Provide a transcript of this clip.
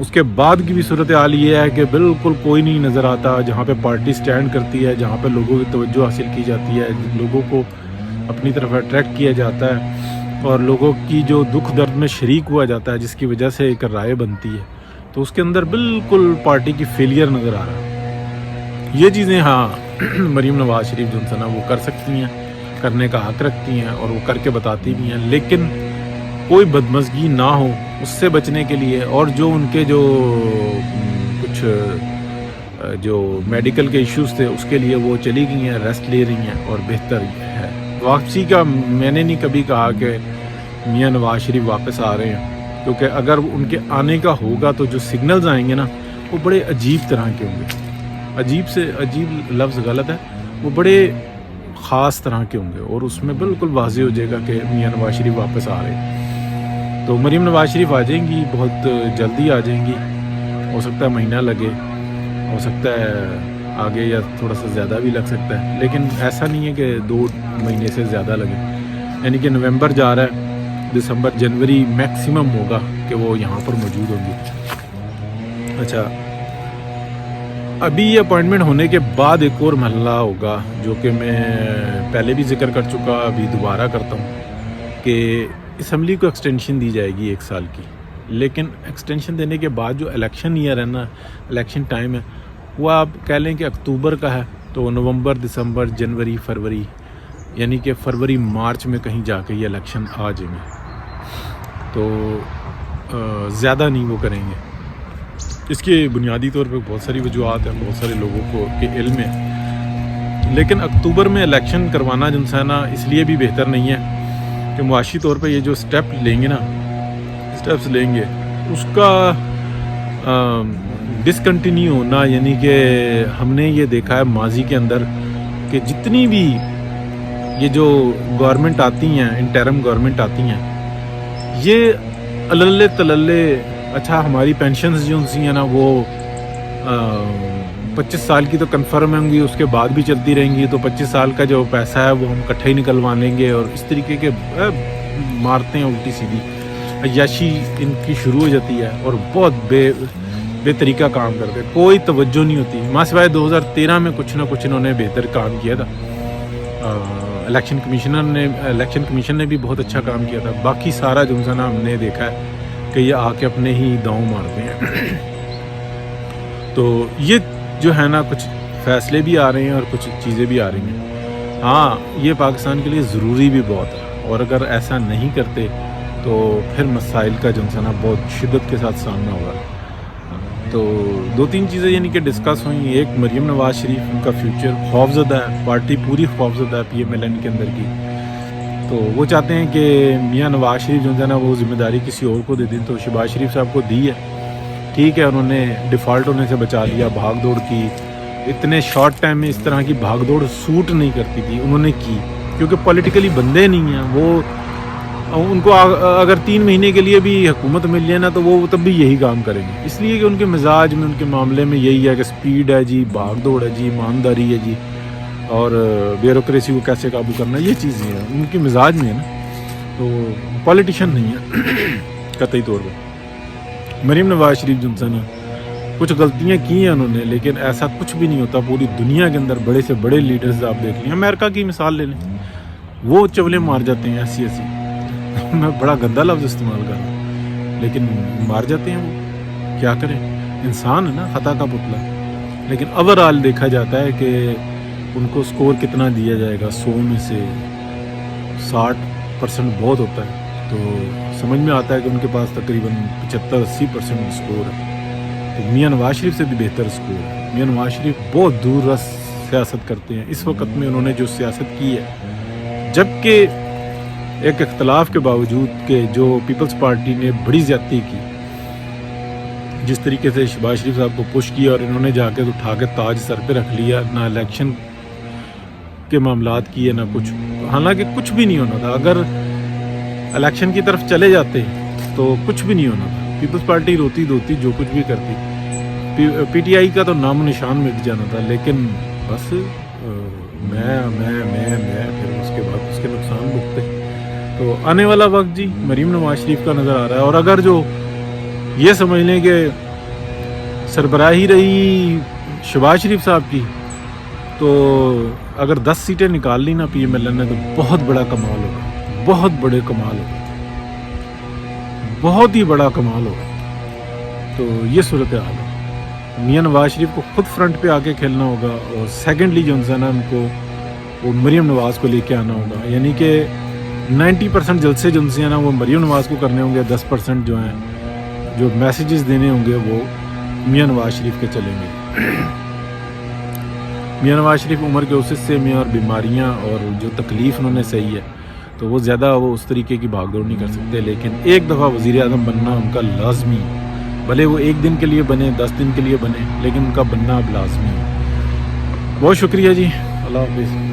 اس کے بعد کی بھی صورتحال یہ ہے کہ بالکل کوئی نہیں نظر آتا. جہاں پہ پارٹی سٹینڈ کرتی ہے, جہاں پہ لوگوں کی توجہ حاصل کی جاتی ہے, لوگوں کو اپنی طرف اٹریکٹ کیا جاتا ہے اور لوگوں کی جو دکھ درد میں شریک ہوا جاتا ہے, جس کی وجہ سے ایک رائے بنتی ہے, تو اس کے اندر بالکل پارٹی کی فیلئر نظر آ رہا ہے. یہ چیزیں ہاں مریم نواز شریف جو نا وہ کر سکتی ہیں, کرنے کا حق رکھتی ہیں اور وہ کر کے بتاتی بھی ہیں, لیکن کوئی بدمزگی نہ ہو اس سے بچنے کے لیے. اور جو ان کے جو کچھ جو میڈیکل کے ایشوز تھے اس کے لیے وہ چلی گئی ہیں, ریسٹ لے رہی ہیں, اور بہتر ہے. واپسی کا میں نے نہیں کبھی کہا کہ میاں نواز شریف واپس آ رہے ہیں, کیونکہ اگر ان کے آنے کا ہوگا تو جو سگنلز آئیں گے نا وہ بڑے عجیب طرح کے ہوں گے. عجیب لفظ غلط ہے, وہ بڑے خاص طرح کے ہوں گے, اور اس میں بالکل واضح ہو جائے گا کہ میاں نواز شریف واپس آ رہے ہیں. تو مریم نواز شریف آ جائیں گی, بہت جلدی آ جائیں گی. ہو سکتا ہے مہینہ لگے, ہو سکتا ہے آگے یا تھوڑا سا زیادہ بھی لگ سکتا ہے, لیکن ایسا نہیں ہے کہ 2 مہینے سے زیادہ لگے. یعنی کہ نومبر جا رہا ہے, دسمبر جنوری میکسیمم ہوگا کہ وہ یہاں پر موجود ہوں گی. اچھا, ابھی یہ اپوائنٹمنٹ ہونے کے بعد ایک اور مرحلہ ہوگا جو کہ میں پہلے بھی ذکر کر چکا, ابھی دوبارہ کرتا ہوں, کہ اسمبلی کو ایکسٹینشن دی جائے گی 1 سال کی. لیکن ایکسٹینشن دینے کے بعد جو الیکشن ایئر ہے نا, الیکشن ٹائم ہے, وہ آپ کہہ لیں کہ اکتوبر کا ہے, تو نومبر, دسمبر, جنوری, فروری, یعنی کہ فروری مارچ میں کہیں جا کے یہ الیکشن آ جائیں گے. تو زیادہ نہیں وہ کریں گے. اس کے بنیادی طور پہ بہت ساری وجوہات ہیں, بہت سارے لوگوں کو کے علم ہے, لیکن اکتوبر میں الیکشن کروانا جو ہے نا اس لیے بھی بہتر نہیں ہے کہ معاشی طور پہ یہ جو اسٹیپ لیں گے نا, اسٹیپس لیں گے, اس کا ڈسکنٹینیو ہونا. یعنی کہ ہم نے یہ دیکھا ہے ماضی کے اندر کہ جتنی بھی یہ جو گورنمنٹ آتی ہیں, انٹرم گورنمنٹ آتی ہیں, یہ اللے تللے, اچھا ہماری پینشنز جو ہیں نا وہ 25 سال کی تو کنفرم ہوں گی, اس کے بعد بھی چلتی رہیں گی, تو 25 سال کا جو پیسہ ہے وہ ہم اکٹھے ہی نکلوا لیں گے, اور اس طریقے کے مارتے ہیں الٹی سیدھی عیاشی ان کی شروع ہو جاتی ہے, اور بہت بے طریقہ کام کرتے, کوئی توجہ نہیں ہوتی. ماں سوائے 2013 میں کچھ نہ کچھ انہوں نے بہتر کام کیا تھا, الیکشن کمیشن نے بھی بہت اچھا کام کیا تھا. باقی سارا جو ہے نا ہم نے دیکھا ہے کہ یہ آ کے اپنے ہی داؤں مارتے ہیں. تو یہ جو ہے نا کچھ فیصلے بھی آ رہے ہیں اور کچھ چیزیں بھی آ رہی ہیں. ہاں یہ پاکستان کے لیے ضروری بھی بہت ہے, اور اگر ایسا نہیں کرتے تو پھر مسائل کا جو ہے نا بہت شدت کے ساتھ سامنا ہوگا. تو 2-3 چیزیں یعنی کہ ڈسکس ہوئیں. ایک مریم نواز شریف, ان کا فیوچر خوفزدہ ہے, پارٹی پوری خوفزدہ ہے PMLN کے اندر کی. تو وہ چاہتے ہیں کہ میاں نواز شریف جو ہے نا وہ ذمہ داری کسی اور کو دے دیں. تو شہباز شریف صاحب کو دی ہے, ٹھیک ہے, انہوں نے ڈیفالٹ ہونے سے بچا لیا. بھاگ دوڑ کی, اتنے شارٹ ٹائم میں اس طرح کی بھاگ دوڑ سوٹ نہیں کرتی تھی, انہوں نے کی, کیونکہ پولیٹیکلی بندے نہیں ہیں وہ. ان کو اگر 3 مہینے کے لیے بھی حکومت مل جائے نا تو وہ تب بھی یہی کام کریں گے, اس لیے کہ ان کے مزاج میں, ان کے معاملے میں یہی ہے کہ سپیڈ ہے جی, بھاگ دوڑ ہے جی, ایمانداری ہے جی, اور بیوروکریسی کو کیسے قابو کرنا, یہ چیزیں ہیں ان کے مزاج میں ہے نا. تو پولیٹیشین نہیں ہے قطعی طور پہ. مریم نواز شریف جو ہے نا کچھ غلطیاں کی ہیں انہوں نے, لیکن ایسا کچھ بھی نہیں ہوتا. پوری دنیا کے اندر بڑے سے بڑے لیڈرز آپ دیکھ لیں, امریکہ کی مثال لے لیں, وہ چولے مار جاتے ہیں ایسی میں بڑا گندا لفظ استعمال کر رہا ہوں, لیکن مار جاتے ہیں وہ, کیا کریں, انسان ہے نا, خطا کا پتلا. لیکن اوورآل دیکھا جاتا ہے کہ ان کو سکور کتنا دیا جائے گا, 100 میں سے 60% بہت ہوتا ہے. تو سمجھ میں آتا ہے کہ ان کے پاس تقریباً 75-80% سکور ہے. تو میاں نواز شریف سے بھی بہتر سکور ہے. میاں نواز شریف بہت دور رس سیاست کرتے ہیں. اس وقت میں انہوں نے جو سیاست کی ہے, جبکہ ایک اختلاف کے باوجود کہ جو پیپلز پارٹی نے بڑی زیادتی کی, جس طریقے سے شہباز شریف صاحب کو پش کیا اور انہوں نے جا کے اٹھا کے تاج سر پہ رکھ لیا, نہ الیکشن کے معاملات کیے نہ کچھ, حالانکہ کچھ بھی نہیں ہونا تھا. اگر الیکشن کی طرف چلے جاتے تو کچھ بھی نہیں ہونا تھا. پیپلز پارٹی روتی دھوتی جو کچھ بھی کرتی, PTI کا تو نام و نشان مٹ جانا تھا. لیکن بس میں پھر اس کے بعد اس کے نقصان بھگتے. تو آنے والا وقت جی مریم نواز شریف کا نظر آ رہا ہے. اور اگر جو یہ سمجھ لیں کہ سربراہی رہی شہباز شریف صاحب کی، تو اگر 10 سیٹیں نکال لی نا پی ایم ایل این نے تو بہت بڑا کمال ہوگا، بہت بڑے کمال ہوگا، بہت ہی بڑا کمال ہوگا۔ تو یہ صورتحال ہے۔ میاں نواز شریف کو خود فرنٹ پہ آ کے کھیلنا ہوگا، اور سیکنڈلی جو ہے نا ان کو وہ مریم نواز کو لے کے آنا ہوگا، یعنی کہ 90% جلسے جو ہیں نا وہ مریم نواز کو کرنے ہوں گے، 10% جو ہیں جو میسیجز دینے ہوں گے وہ میاں نواز شریف کے چلیں گے۔ میاں نواز شریف عمر کے اس میں اور بیماریاں اور جو تکلیف انہوں نے سہی ہے تو وہ زیادہ وہ اس طریقے کی بھاگ دوڑ نہیں کر سکتے، لیکن ایک دفعہ وزیر اعظم بننا ان کا لازمی ہے، بھلے وہ 1 دن کے لیے بنے، 10 دن کے لیے بنے، لیکن ان کا بننا اب لازمی ہے۔ بہت شکریہ جی، اللہ حافظ۔